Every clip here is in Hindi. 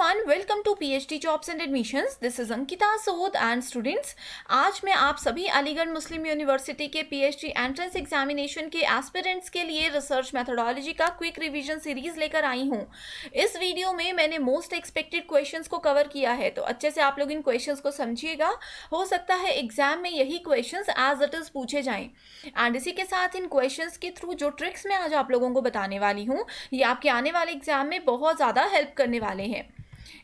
Everyone, welcome to PhD jobs and admissions. This is Ankita Sod and students. आज मैं आप सभी अलीगढ़ मुस्लिम यूनिवर्सिटी के पीएचडी एंट्रेंस एग्जामिनेशन के एस्पिरेंट्स के लिए रिसर्च मेथोडोलॉजी का क्विक रिवीजन सीरीज लेकर आई हूं। इस वीडियो में मैंने मोस्ट एक्सपेक्टेड क्वेश्चंस को कवर किया है, तो अच्छे से आप लोग इन क्वेश्चंस को समझिएगा। हो सकता है एग्जाम में यही क्वेश्चंस एज इट इज पूछे जाएं। एंड इसी के साथ इन क्वेश्चंस के थ्रू जो ट्रिक्स मैं आज आप लोगों को बताने वाली हूँ, ये आपके आने वाले एग्जाम में बहुत ज़्यादा हेल्प करने वाले हैं।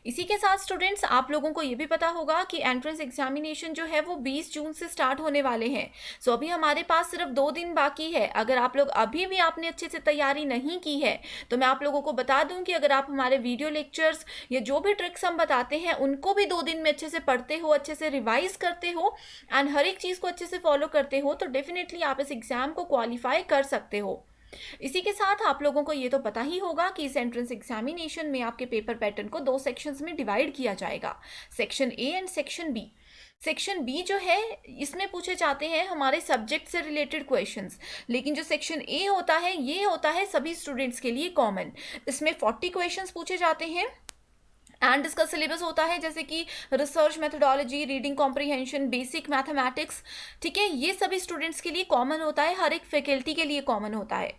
इसी के साथ स्टूडेंट्स, आप लोगों को ये भी पता होगा कि एंट्रेंस एग्जामिनेशन जो है वो 20 जून से स्टार्ट होने वाले हैं। सो अभी हमारे पास सिर्फ 2 दिन बाकी है। अगर आप लोग अभी भी आपने अच्छे से तैयारी नहीं की है, तो मैं आप लोगों को बता दूं कि अगर आप हमारे वीडियो लेक्चर्स या जो भी ट्रिक्स हम बताते हैं उनको भी 2 दिन में अच्छे से पढ़ते हो, अच्छे से रिवाइज करते हो एंड हर एक चीज़ को अच्छे से फॉलो करते हो, तो डेफिनेटली आप इस एग्जाम को क्वालिफाई कर सकते हो। इसी के साथ आप लोगों को ये तो पता ही होगा कि इस एंट्रेंस एग्जामिनेशन में आपके पेपर पैटर्न को 2 सेक्शंस में डिवाइड किया जाएगा, section A and section B. Section B जो है, इसमें पूछे जाते हैं हमारे सब्जेक्ट से रिलेटेड क्वेश्चंस, लेकिन जो सेक्शन ए होता है ये होता है सभी स्टूडेंट्स के लिए कॉमन। इसमें 40 क्वेश्चंस पूछे जाते हैं एंड इसका सिलेबस होता है जैसे कि research methodology, reading comprehension, basic mathematics. ठीक है, ये सभी स्टूडेंट्स के लिए कॉमन होता है, हर एक फैकल्टी के लिए कॉमन होता है।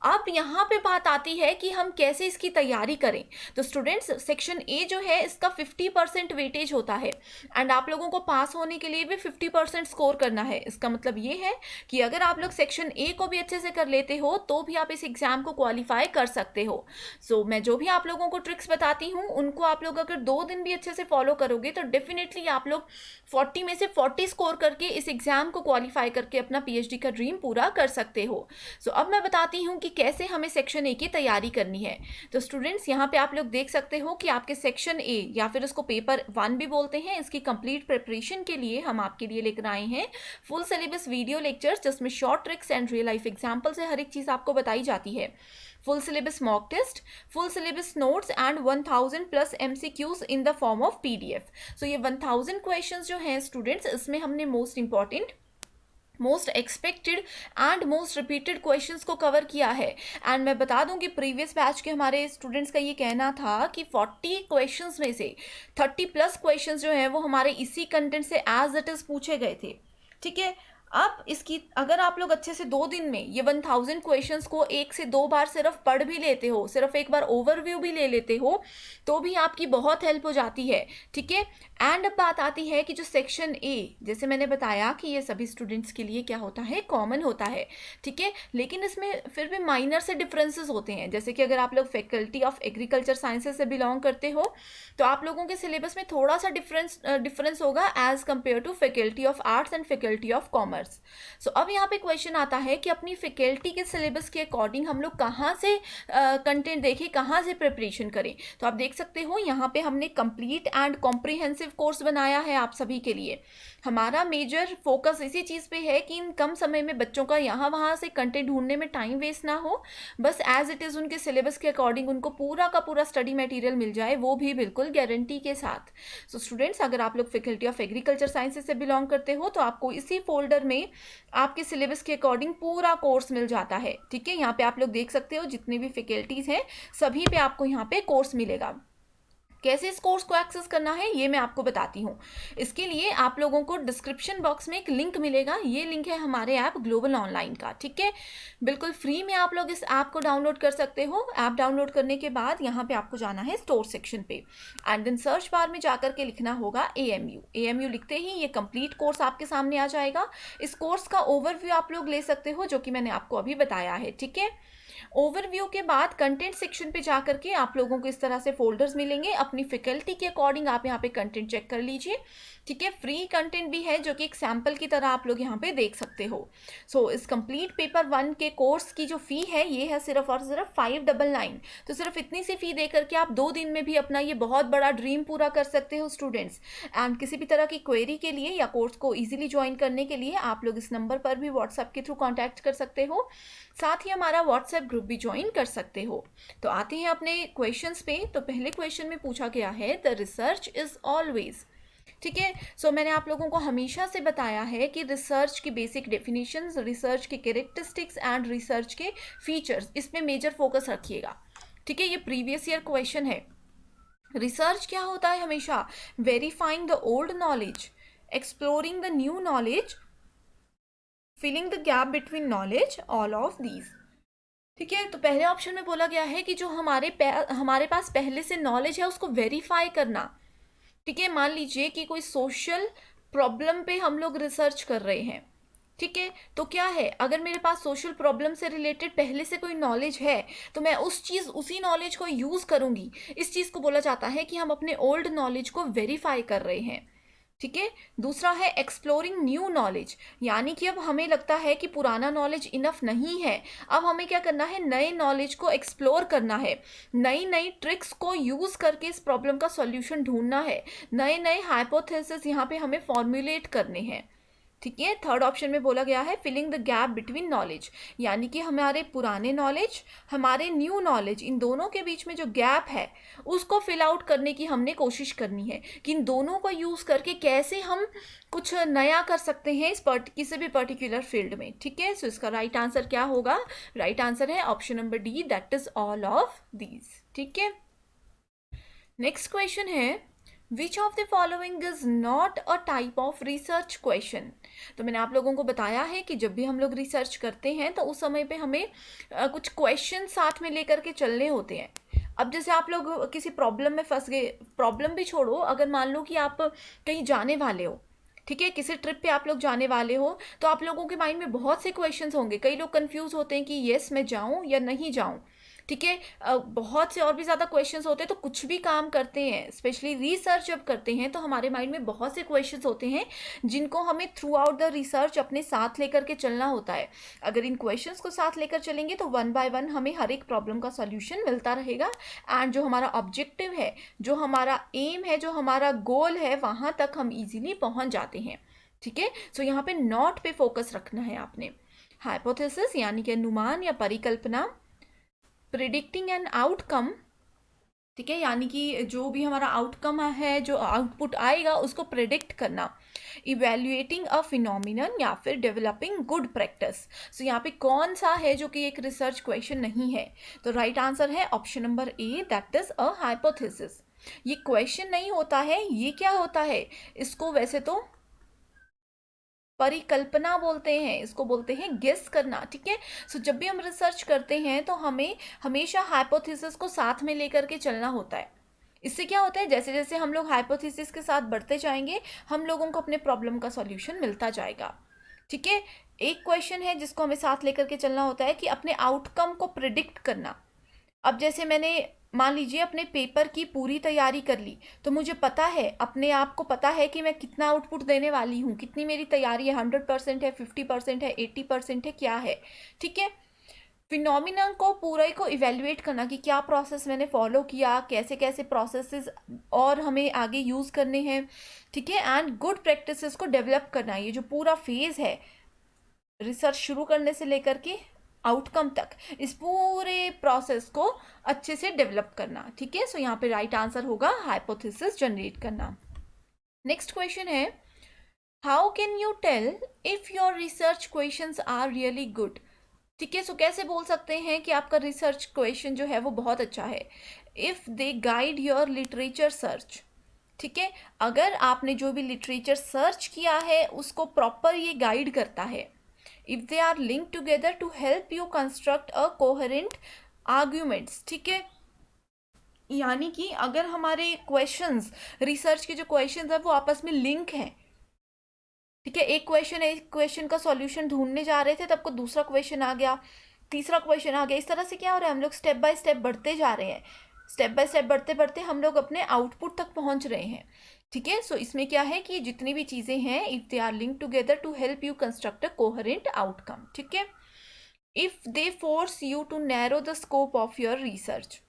अब यहाँ पे बात आती है कि हम कैसे इसकी तैयारी करें। तो स्टूडेंट्स, सेक्शन ए जो है इसका 50% वेटेज होता है एंड आप लोगों को पास होने के लिए भी 50% स्कोर करना है। इसका मतलब ये है कि अगर आप लोग सेक्शन ए को भी अच्छे से कर लेते हो तो भी आप इस एग्जाम को क्वालिफाई कर सकते हो। सो मैं जो भी आप लोगों को ट्रिक्स बताती हूँ उनको आप लोग अगर 2 दिन भी अच्छे से फॉलो करोगे तो डेफिनेटली आप लोग 40 में से 40 स्कोर करके इस एग्जाम को क्वालिफाई करके अपना पीएचडी का ड्रीम पूरा कर सकते हो। सो अब मैं बताती हूँ कि कैसे हमें सेक्शन ए की तैयारी करनी है। तो स्टूडेंट्स, यहाँ पे आप लोग देख सकते हो कि आपके सेक्शन ए या फिर इसको पेपर 1 भी बोलते हैं, इसकी कंप्लीट प्रिपरेशन के लिए हम आपके लिए लेकर आए हैं फुल सिलेबस वीडियो लेक्चर्स, जिसमें short tricks and real life example से हर एक चीज़ आपको बताई जाती है। Full syllabus mock test, full syllabus notes and 1000 plus MCQs in the form of PDF. So ये 1000 क्वेश्चंस जो हैं स्टूडेंट्स, इसमें हमने most important, most expected and most repeated questions को कवर किया है। एंड मैं बता दूं कि प्रीवियस बैच के हमारे स्टूडेंट्स का ये कहना था कि 40 क्वेश्चंस में से 30 प्लस क्वेश्चंस जो हैं वो हमारे इसी कंटेंट से एज इट इज पूछे गए थे। ठीक है, अब इसकी अगर आप लोग अच्छे से 2 दिन में ये 1000 क्वेश्चंस को 1 से 2 बार सिर्फ पढ़ भी लेते हो, सिर्फ एक बार ओवरव्यू भी ले लेते हो, तो भी आपकी बहुत हेल्प हो जाती है। ठीक है, एंड अब बात आती है कि जो सेक्शन ए, जैसे मैंने बताया कि ये सभी स्टूडेंट्स के लिए क्या होता है, कॉमन होता है। ठीक है, लेकिन इसमें फिर भी माइनर से डिफरेंसेस होते हैं। जैसे कि अगर आप लोग फैकल्टी ऑफ एग्रीकल्चर साइंसेज से बिलोंग करते हो तो आप लोगों के सिलेबस में थोड़ा सा डिफरेंस होगा as compare to faculty of arts and faculty of commerce. So अब यहाँ पे क्वेश्चन आता है कि अपनी फैकल्टी के सिलेबस के अकॉर्डिंग हम लोग कहाँ से कंटेंट देखें, कहाँ से प्रिपरेशन करें। तो आप देख सकते हो यहाँ पे हमने कंप्लीट एंड कॉम्प्रिहेंसिव कोर्स बनाया है आप सभी के लिए। हमारा मेजर फोकस इसी चीज़ पे है कि इन कम समय में बच्चों का यहाँ वहाँ से कंटेंट ढूंढने में टाइम वेस्ट ना हो, बस एज इट इज़ उनके सिलेबस के अकॉर्डिंग उनको पूरा का पूरा स्टडी मटेरियल मिल जाए, वो भी बिल्कुल गारंटी के साथ। सो स्टूडेंट्स, अगर आप लोग फैकल्टी ऑफ एग्रीकल्चर साइंसेज से बिलोंग करते हो तो आपको इसी फोल्डर में आपके सिलेबस के अकॉर्डिंग पूरा कोर्स मिल जाता है। ठीक है, यहाँ पे आप लोग देख सकते हो जितनी भी फैकल्टीज हैं सभी पे आपको यहाँ पे कोर्स मिलेगा। कैसे इस कोर्स को एक्सेस करना है ये मैं आपको बताती हूँ। इसके लिए आप लोगों को डिस्क्रिप्शन बॉक्स में एक लिंक मिलेगा, ये लिंक है हमारे ऐप ग्लोबल ऑनलाइन का। ठीक है, बिल्कुल फ्री में आप लोग इस ऐप को डाउनलोड कर सकते हो। ऐप डाउनलोड करने के बाद यहाँ पे आपको जाना है स्टोर सेक्शन पे एंड देन सर्च बार में जाकर के लिखना होगा AMU। AMU लिखते ही ये कंप्लीट कोर्स आपके सामने आ जाएगा। इस कोर्स का ओवरव्यू आप लोग ले सकते हो, जो कि मैंने आपको अभी बताया है। ठीक है, ओवरव्यू के बाद कंटेंट सेक्शन पे जाकर के आप लोगों को इस तरह से फोल्डर्स मिलेंगे। अपनी फैकल्टी के अकॉर्डिंग आप यहाँ पे कंटेंट चेक कर लीजिए। ठीक है, फ्री कंटेंट भी है जो कि एक सैम्पल की तरह आप लोग यहाँ पे देख सकते हो। सो इस कंप्लीट पेपर 1 के कोर्स की जो फ़ी है ये है सिर्फ और सिर्फ 599। तो सिर्फ इतनी सी फ़ी दे करके आप 2 दिन में भी अपना ये बहुत बड़ा ड्रीम पूरा कर सकते हो स्टूडेंट्स। एंड किसी भी तरह की क्वेरी के लिए या कोर्स को ईजिली ज्वाइन करने के लिए आप लोग इस नंबर पर भी व्हाट्सएप के थ्रू कॉन्टैक्ट कर सकते हो, साथ ही हमारा व्हाट्सएप ग्रुप भी ज्वाइन कर सकते हो। तो आते हैं अपने क्वेश्चंस पे। तो पहले क्वेश्चन में पूछा गया है, द रिसर्च इज ऑलवेज। ठीक है, सो मैंने आप लोगों को हमेशा से बताया है कि रिसर्च की बेसिक डेफिनेशंस, रिसर्च के कैरेक्टरिस्टिक्स एंड रिसर्च के फीचर्स, इस पे मेजर फोकस रखिएगा। ठीक है, ये प्रीवियस ईयर क्वेश्चन है। रिसर्च क्या होता है हमेशा? Verifying the old knowledge, exploring the new knowledge, filling the gap between knowledge, all of these. ठीक है, तो पहले ऑप्शन में बोला गया है कि जो हमारे पास पहले से नॉलेज है उसको वेरीफाई करना। ठीक है, मान लीजिए कि कोई सोशल प्रॉब्लम पे हम लोग रिसर्च कर रहे हैं। ठीक है, तो क्या है, अगर मेरे पास सोशल प्रॉब्लम से रिलेटेड पहले से कोई नॉलेज है तो मैं उसी नॉलेज को यूज़ करूँगी। इस चीज़ को बोला जाता है कि हम अपने ओल्ड नॉलेज को वेरीफाई कर रहे हैं। ठीक है, दूसरा है एक्सप्लोरिंग न्यू नॉलेज, यानी कि अब हमें लगता है कि पुराना नॉलेज इनफ नहीं है, अब हमें क्या करना है, नए नॉलेज को एक्सप्लोर करना है, नई नई ट्रिक्स को यूज़ करके इस प्रॉब्लम का सॉल्यूशन ढूंढना है, नए नए हाइपोथेसिस यहाँ पे हमें फॉर्मुलेट करने हैं। ठीक है, थर्ड ऑप्शन में बोला गया है filling the gap between knowledge, यानी कि हमारे पुराने नॉलेज, हमारे न्यू नॉलेज, इन दोनों के बीच में जो गैप है उसको फिल आउट करने की हमने कोशिश करनी है कि इन दोनों को यूज़ करके कैसे हम कुछ नया कर सकते हैं किसी भी पर्टिकुलर फील्ड में। ठीक है, सो इसका राइट आंसर क्या होगा? राइट आंसर है option number D, that is all of these. ठीक है, नेक्स्ट क्वेश्चन है which of the following is not a type of research question. तो मैंने आप लोगों को बताया है कि जब भी हम लोग रिसर्च करते हैं तो उस समय पे हमें कुछ क्वेश्चन साथ में लेकर के चलने होते हैं। अब जैसे आप लोग किसी प्रॉब्लम में फंस गए, प्रॉब्लम भी छोड़ो, अगर मान लो कि आप कहीं जाने वाले हो, ठीक है, किसी ट्रिप पे आप लोग जाने वाले हो, तो आप लोगों के माइंड में बहुत से क्वेश्चंस होंगे। कई लोग कंफ्यूज होते हैं कि येस मैं जाऊं या नहीं जाऊं। ठीक है, बहुत से और भी ज़्यादा क्वेश्चंस होते हैं। तो कुछ भी काम करते हैं, स्पेशली रिसर्च जब करते हैं, तो हमारे माइंड में बहुत से क्वेश्चंस होते हैं जिनको हमें थ्रू आउट द रिसर्च अपने साथ लेकर के चलना होता है। अगर इन क्वेश्चंस को साथ लेकर चलेंगे तो वन बाय वन हमें हर एक प्रॉब्लम का सॉल्यूशन मिलता रहेगा। एंड जो हमारा ऑब्जेक्टिव है, जो हमारा एम है, जो हमारा गोल है, वहाँ तक हम इजीली पहुँच जाते हैं। ठीक है, सो यहाँ पे नॉट पे फोकस रखना है आपने। हाइपोथेसिस यानी कि अनुमान या परिकल्पना, प्रिडिक्टिंग एन आउटकम, ठीक है, यानी कि जो भी हमारा आउटकम है, जो आउटपुट आएगा उसको प्रिडिक्ट करना, इवेल्युएटिंग अ फिनोमिनन या फिर डेवलपिंग गुड प्रैक्टिस। सो यहाँ पे कौन सा है जो कि एक रिसर्च क्वेश्चन नहीं है? तो राइट आंसर है option number A, that is a hypothesis. ये क्वेश्चन नहीं होता है, ये क्या होता है, इसको वैसे तो परिकल्पना बोलते हैं, इसको बोलते हैं गेस करना। ठीक है, सो जब भी हम रिसर्च करते हैं तो हमें हमेशा हाइपोथेसिस को साथ में लेकर के चलना होता है। इससे क्या होता है, जैसे जैसे हम लोग हाइपोथेसिस के साथ बढ़ते जाएंगे, हम लोगों को अपने प्रॉब्लम का सॉल्यूशन मिलता जाएगा। ठीक है, एक क्वेश्चन है जिसको हमें साथ लेकर के चलना होता है कि अपने आउटकम को प्रिडिक्ट करना। अब जैसे मैंने मान लीजिए अपने पेपर की पूरी तैयारी कर ली, तो मुझे पता है, अपने आप को पता है कि मैं कितना आउटपुट देने वाली हूँ, कितनी मेरी तैयारी है, 100% है, 50% है, 80% है, क्या है। ठीक है, फिनोमिना को पूरे को इवेल्युएट करना कि क्या प्रोसेस मैंने फॉलो किया, कैसे कैसे प्रोसेसेस और हमें आगे यूज़ करने हैं। ठीक है, एंड गुड प्रैक्टिसेस को डेवलप करना, ये जो पूरा फेज़ है रिसर्च शुरू करने से लेकर के आउटकम तक, इस पूरे प्रोसेस को अच्छे से डेवलप करना। ठीक है, सो यहाँ पे राइट आंसर होगा हाइपोथेसिस जनरेट करना। नेक्स्ट क्वेश्चन है how can you tell if your research questions are really good. ठीक है, सो कैसे बोल सकते हैं कि आपका रिसर्च क्वेश्चन जो है वो बहुत अच्छा है? If they guide your literature search. ठीक है, अगर आपने जो भी लिटरेचर सर्च किया है उसको प्रॉपर ये गाइड करता है। If they are link together to help you construct a coherent arguments. ठीक है, यानी कि अगर हमारे क्वेश्चंस, रिसर्च के जो क्वेश्चंस है वो आपस में लिंक हैं। ठीक है, एक क्वेश्चन का सॉल्यूशन ढूंढने जा रहे थे, तब को दूसरा क्वेश्चन आ गया, तीसरा क्वेश्चन आ गया। इस तरह से क्या हो रहा है, हम लोग स्टेप बाय स्टेप बढ़ते जा रहे हैं, स्टेप बाय स्टेप बढ़ते बढ़ते हम लोग अपने आउटपुट तक पहुंच रहे हैं। ठीक है, सो इसमें क्या है कि जितनी भी चीज़ें हैं, if they are link together to help you construct a coherent outcome. ठीक है, if they force you to narrow the scope of your research,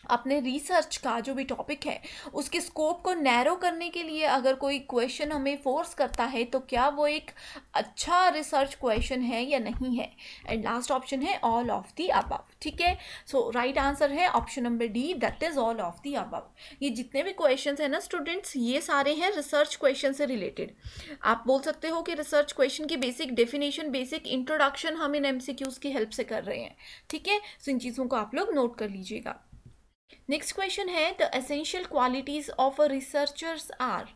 अपने रिसर्च का जो भी टॉपिक है उसके स्कोप को नैरो करने के लिए अगर कोई क्वेश्चन हमें फोर्स करता है तो क्या वो एक अच्छा रिसर्च क्वेश्चन है या नहीं है। एंड लास्ट ऑप्शन है ऑल ऑफ द अबव। ठीक है, सो राइट आंसर है option number D, that is all of the above. ये जितने भी क्वेश्चंस हैं ना स्टूडेंट्स, ये सारे हैं रिसर्च क्वेश्चन से रिलेटेड। आप बोल सकते हो कि रिसर्च क्वेश्चन की बेसिक डेफिनेशन, बेसिक इंट्रोडक्शन हम इन एमसीक्यूज की हेल्प से कर रहे हैं। ठीक है, सो इन चीज़ों को आप लोग नोट कर लीजिएगा। नेक्स्ट क्वेश्चन है the essential qualities of a researchers are.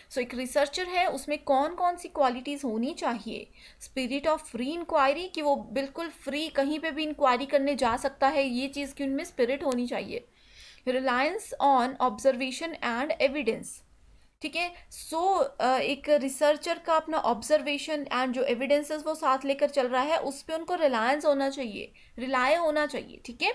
So एक रिसर्चर है उसमें कौन कौन सी क्वालिटीज़ होनी चाहिए। स्पिरिट ऑफ फ्री इंक्वायरी, कि वो बिल्कुल फ्री कहीं पे भी इंक्वायरी करने जा सकता है, ये चीज़ की उनमें स्पिरिट होनी चाहिए। Reliance on observation and evidence, ठीक है। सो एक रिसर्चर का अपना ऑब्जर्वेशन एंड जो एविडेंसेस वो साथ लेकर चल रहा है उस पर उनको रिलायंस होना चाहिए, रिलाय होना चाहिए, ठीक है।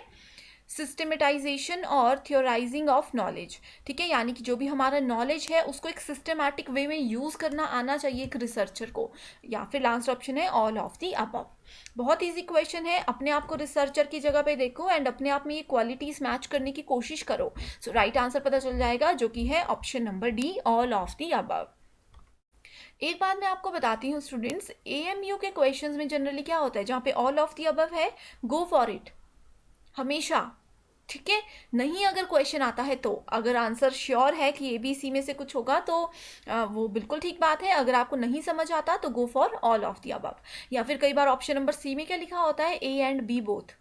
सिस्टमेटाइजेशन और थियोराइजिंग ऑफ नॉलेज, ठीक है, यानी कि जो भी हमारा नॉलेज है उसको एक सिस्टमैटिक वे में यूज़ करना आना चाहिए एक रिसर्चर को। या फिर लास्ट ऑप्शन है ऑल ऑफ दी अबव। बहुत इजी क्वेश्चन है, अपने आप को रिसर्चर की जगह पे देखो एंड अपने आप में ये क्वालिटीज मैच करने की कोशिश करो। सो राइट आंसर पता चल जाएगा जो कि है option number D, all of the above. एक बात मैं आपको बताती हूँ स्टूडेंट्स, एएमयू के क्वेश्चंस में जनरली क्या होता है, जहाँ पे ऑल ऑफ दी अबव है गो फॉर इट हमेशा, ठीक है। नहीं अगर क्वेश्चन आता है तो, अगर आंसर श्योर है कि ए बी सी में से कुछ होगा तो वो बिल्कुल ठीक बात है। अगर आपको नहीं समझ आता तो go for all of the above. या फिर कई बार ऑप्शन नंबर सी में क्या लिखा होता है, ए एंड बी बोथ,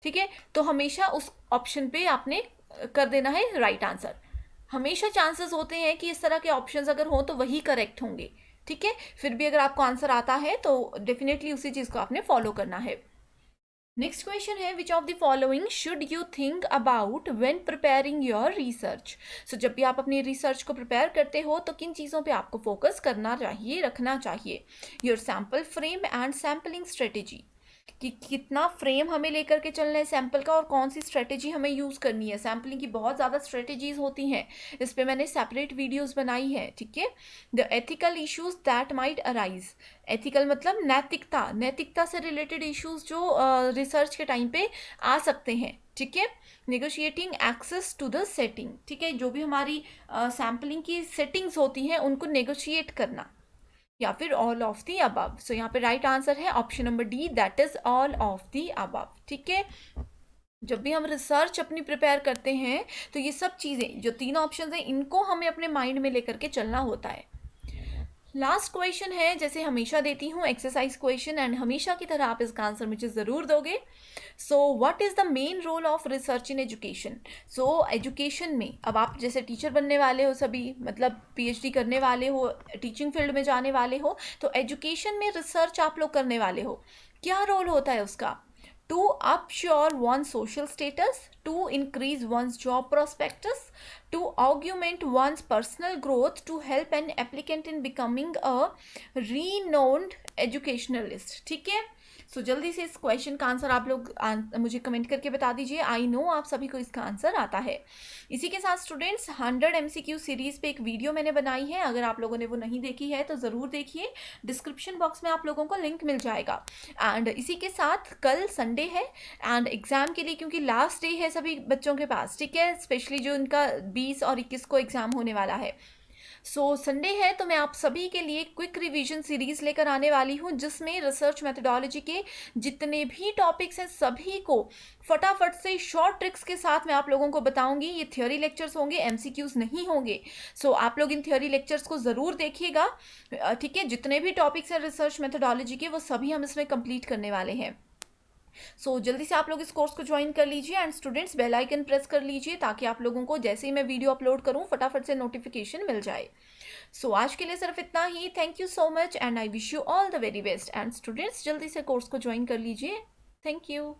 ठीक है। तो हमेशा उस ऑप्शन पे आपने कर देना है राइट आंसर। हमेशा चांसेस होते हैं कि इस तरह के ऑप्शंस अगर हों तो वही करेक्ट होंगे, ठीक है। फिर भी अगर आपको आंसर आता है तो डेफिनेटली उसी चीज़ को आपने फॉलो करना है। नेक्स्ट क्वेश्चन है which of the following should you think about when preparing your research. So जब भी आप अपनी रिसर्च को प्रिपेयर करते हो तो किन चीज़ों पे आपको फोकस करना चाहिए, रखना चाहिए। Your sample frame and sampling strategy, कि कितना फ्रेम हमें लेकर के चलना है सैम्पल का और कौन सी स्ट्रेटेजी हमें यूज़ करनी है। सैम्पलिंग की बहुत ज़्यादा स्ट्रेटेजीज होती हैं, इस पर मैंने सेपरेट वीडियोस बनाई है, ठीक है। The ethical issues that might arise, ethical मतलब नैतिकता, नैतिकता से रिलेटेड इश्यूज जो रिसर्च के टाइम पे आ सकते हैं, ठीक है। Negotiating access to the setting, ठीक है, जो भी हमारी सैम्पलिंग की सेटिंग्स होती हैं उनको नेगोशिएट करना। या फिर ऑल ऑफ दी अबव। सो यहाँ पे राइट आंसर है option number D, that is all of the above, ठीक है। जब भी हम रिसर्च अपनी प्रिपेयर करते हैं तो ये सब चीज़ें जो तीनों ऑप्शन हैं इनको हमें अपने माइंड में लेकर के चलना होता है। लास्ट क्वेश्चन है, जैसे हमेशा देती हूँ एक्सरसाइज क्वेश्चन एंड हमेशा की तरह आप इसका आंसर मुझे ज़रूर दोगे। So what is the main role of research in education. So education में अब आप जैसे टीचर बनने वाले हो, सभी मतलब पीएचडी करने वाले हो, टीचिंग फील्ड में जाने वाले हो, तो एजुकेशन में रिसर्च आप लोग करने वाले हो। क्या रोल होता है उसका, to upsure one's social status, to increase one's job prospectus, to augment one's personal growth, to help an applicant in becoming a renowned educationalist, ठीक है। सो जल्दी से इस क्वेश्चन का आंसर आप लोग मुझे कमेंट करके बता दीजिए। आई नो आप सभी को इसका आंसर आता है। इसी के साथ स्टूडेंट्स 100 MCQ सीरीज़ पे एक वीडियो मैंने बनाई है, अगर आप लोगों ने वो नहीं देखी है तो ज़रूर देखिए, डिस्क्रिप्शन बॉक्स में आप लोगों को लिंक मिल जाएगा। एंड इसी के साथ कल संडे है एंड एग्ज़ाम के लिए, क्योंकि लास्ट डे है सभी बच्चों के पास, ठीक है, स्पेशली जो इनका 20 और 21 को एग्ज़ाम होने वाला है। सो संडे है तो मैं आप सभी के लिए क्विक रिवीजन सीरीज लेकर आने वाली हूँ, जिसमें रिसर्च मेथडोलॉजी के जितने भी टॉपिक्स हैं सभी को फटाफट से शॉर्ट ट्रिक्स के साथ मैं आप लोगों को बताऊंगी। ये थियोरी लेक्चर्स होंगे, एमसीक्यूज नहीं होंगे। सो आप लोग इन थियोरी लेक्चर्स को ज़रूर देखिएगा, ठीक है। जितने भी टॉपिक्स हैं रिसर्च मेथडोलॉजी के वो सभी हम इसमें कंप्लीट करने वाले हैं। सो जल्दी से आप लोग इस कोर्स को ज्वाइन कर लीजिए and students bell icon press कर लीजिए ताकि आप लोगों को जैसे ही मैं वीडियो अपलोड करूं फटाफट से नोटिफिकेशन मिल जाए। सो आज के लिए सिर्फ इतना ही। Thank you so much and I wish you all the very best. And students जल्दी से कोर्स को ज्वाइन कर लीजिए। Thank you.